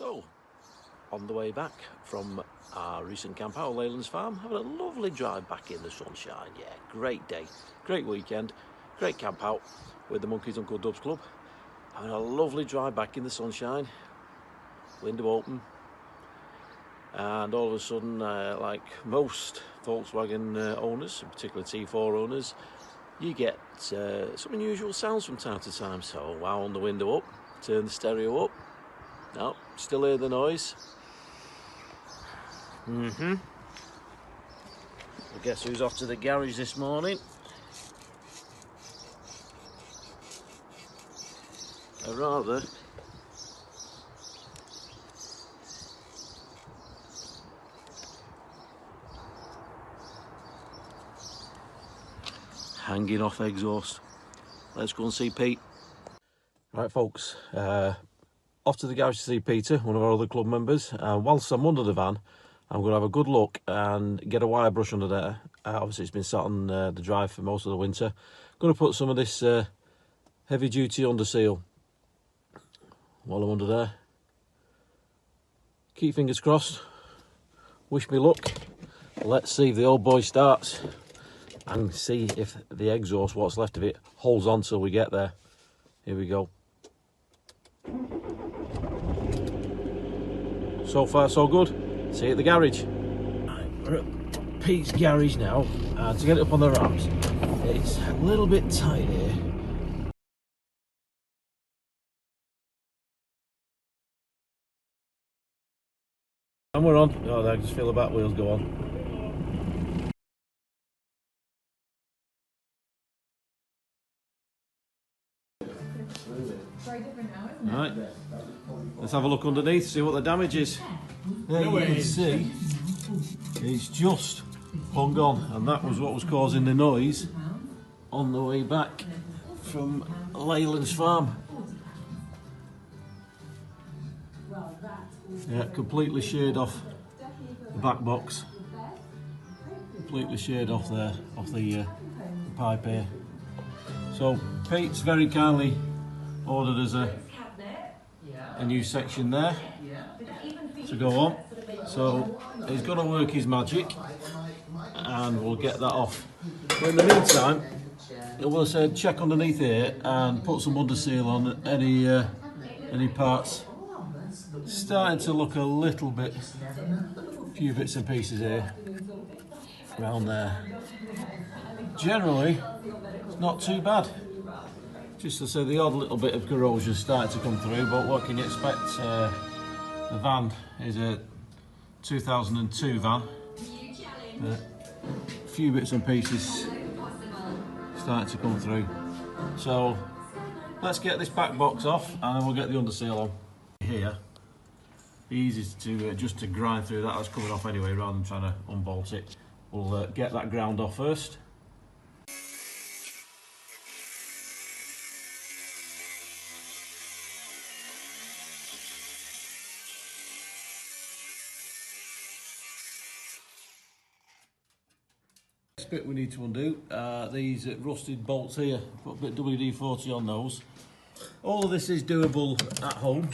So, on the way back from our recent camp out at Leyland's Farm, having a lovely drive back in the sunshine. Yeah, great day, great weekend, great camp out with the Monkeys Uncle Dubs Club. Having a lovely drive back in the sunshine, window open, and all of a sudden, like most Volkswagen owners, in particular T4 owners, you get some unusual sounds from time to time. So, wound the window up, turn the stereo up. No, still hear the noise. Well, guess who's off to the garage this morning? Or rather, hanging off exhaust. Let's go and see Pete. Right, folks, off to the garage to see Peter, one of our other club members. Whilst I'm under the van, I'm going to have a good look and get a wire brush under there. Obviously it's been sat on the drive for most of the winter. I'm going to put some of this heavy duty under seal while I'm under there. Keep fingers crossed. Wish me luck. Let's see if the old boy starts and see if the exhaust, what's left of it, holds on till we get there. Here we go. So far so good. See you at the garage. Right, we're at Pete's garage now, and to get it up on the ramps, it's a little bit tight here. And we're on. Oh, I just feel the back wheels go on. Right, let's have a look underneath, see what the damage is. There you can see it's just hung on, and that was what was causing the noise on the way back from Leyland's Farm. Yeah, completely sheared off the back box, completely sheared off there, off the pipe here. So Pete's very kindly ordered us a new section there to go on, so he's going to work his magic and we'll get that off. But in the meantime, I will say check underneath here and put some under seal on any parts. Starting to look a little bit, a few bits and pieces here around there. Generally it's not too bad. Just to say, the odd little bit of corrosion starting to come through, but what can you expect? The van is a 2002 van. A few bits and pieces starting to come through. So let's get this back box off and then we'll get the underseal on. Here, easy to just to grind through that. That's coming off anyway, rather than trying to unbolt it. We'll get that ground off first. Next bit we need to undo these rusted bolts here. Put a bit of WD-40 on those. All of this is doable at home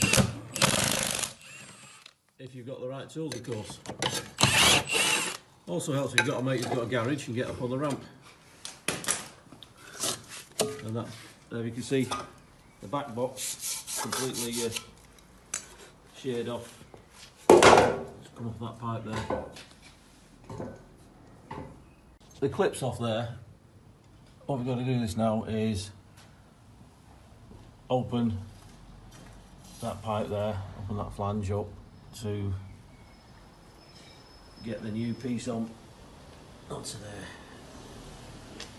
if you've got the right tools, of course. Also helps if you've got a mate who's got a garage and get up on the ramp. And that, there you can see the back box completely sheared off. Just come off that pipe there. The clip's off there. What we've got to do this now is open that pipe there, open that flange up to get the new piece on onto there.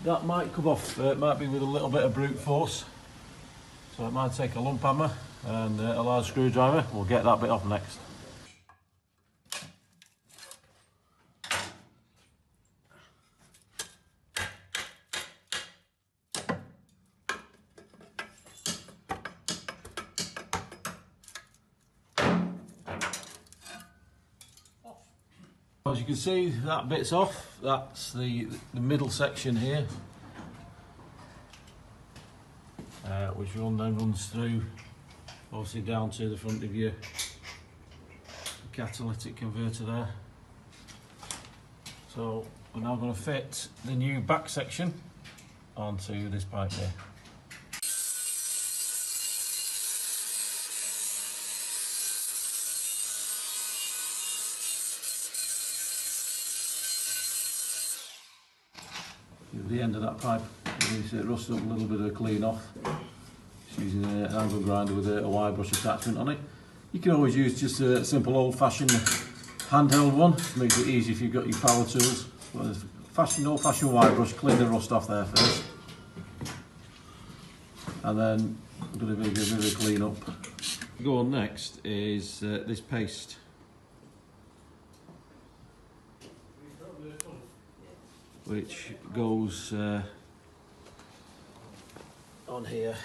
That might come off, it might be with a little bit of brute force, so it might take a lump hammer and a large screwdriver. We'll get that bit off next. As you can see, that bit's off. That's the middle section here, which then runs through, obviously down to the front of your catalytic converter there. So we're now going to fit the new back section onto this pipe here. At the end of that pipe, it rusted up a little bit of a clean off. Just using an angle grinder with a wire brush attachment on it. You can always use just a simple old-fashioned handheld one. It makes it easy if you've got your power tools. But old-fashioned wire brush, clean the rust off there first. And then I'm going to do a bit of a clean up. Go on next is this paste. Which goes on here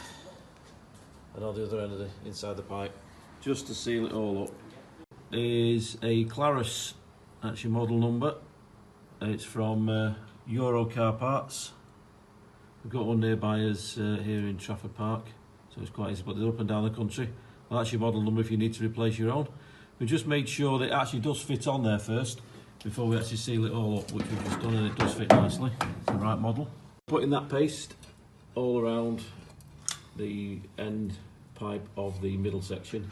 and on the other end of the inside the pipe, just to seal it all up. Is a Claris, actually model number. It's from Euro Car Parts. We've got one nearby us here in Trafford Park, so it's quite easy, but they're up and down the country. Well, that's your model number if you need to replace your own. We just made sure that it actually does fit on there first before we actually seal it all up, which we've just done, and it does fit nicely. It's the right model. Putting that paste all around the end pipe of the middle section.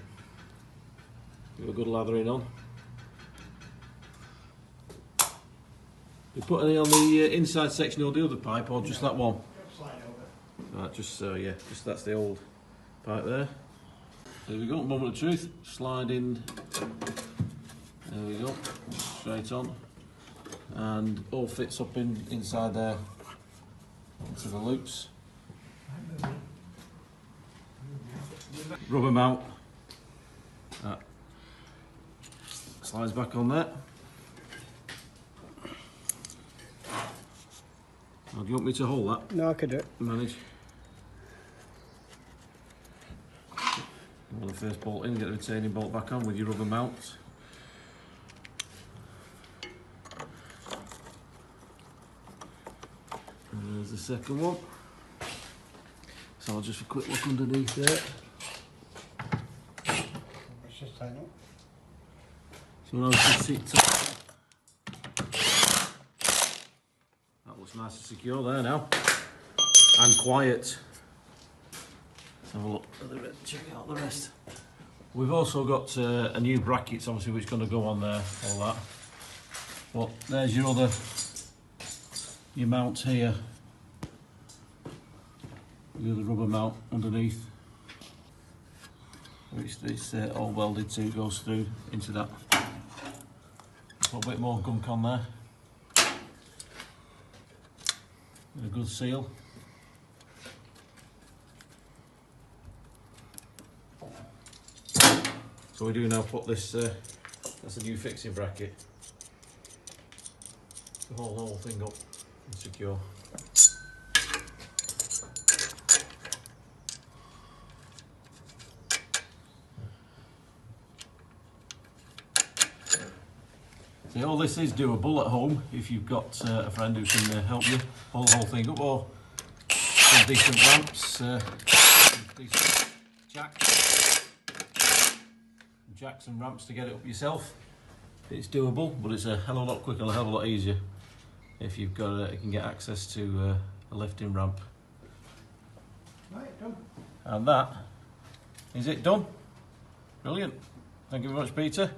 Give a good lathering on. You put any on the inside section or the other pipe, or just that one? Right, just so, yeah, just that's the old pipe there. There we go, moment of truth. Slide in. There we go, straight on, and all fits up inside there into the loops. Rubber mount, that slides back on there. Now, do you want me to hold that? No, I can do it. Manage. Well, the first bolt in, get the retaining bolt back on with your rubber mount. And there's the second one. So I'll just a quick look underneath there. Let's just tighten up. So now just sit tight. That looks nice and secure there now. And quiet. Let's have a look at the bit, check out the rest. We've also got a new brackets, obviously, which is going to go on there, all that. But there's your mount here. The other rubber mount underneath, which this all welded to, goes through into that. Put a bit more gunk on there. A good seal. So we do now put this, that's a new fixing bracket, to hold the whole thing up and secure. So all this is doable at home if you've got a friend who can help you hold the whole thing up, or some decent ramps, some decent jacks and ramps to get it up yourself. It's doable, but it's a hell of a lot quicker, a hell of a lot easier if you've got you can get access to a lifting ramp. Right, done. And that is it done. Brilliant. Thank you very much, Peter.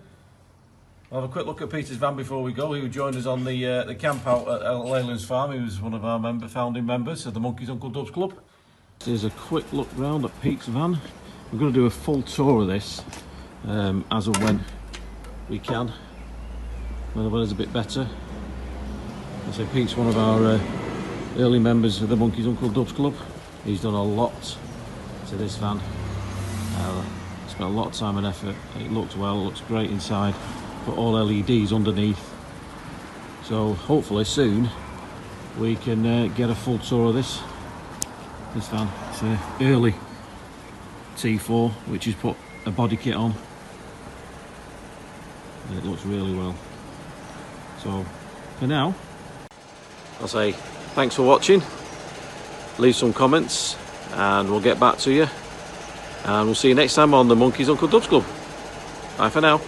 We'll have a quick look at Peter's van before we go. He joined us on the camp out at Leyland's farm. He was one of our founding members of the Monkeys Uncle Dubs Club. Here's a quick look round at Pete's van. We're going to do a full tour of this as and when we can, when the weather's a bit better. I say Pete's one of our early members of the Monkeys Uncle Dubs Club. He's done a lot to this van. Spent a lot of time and effort. It looks well, it looks great inside. Put all LEDs underneath, so hopefully soon we can get a full tour of this van. It's an early T4 which has put a body kit on, and it looks really well. So for now, I'll say thanks for watching, leave some comments and we'll get back to you, and we'll see you next time on the Monkeys Uncle Dubs Club. Bye for now.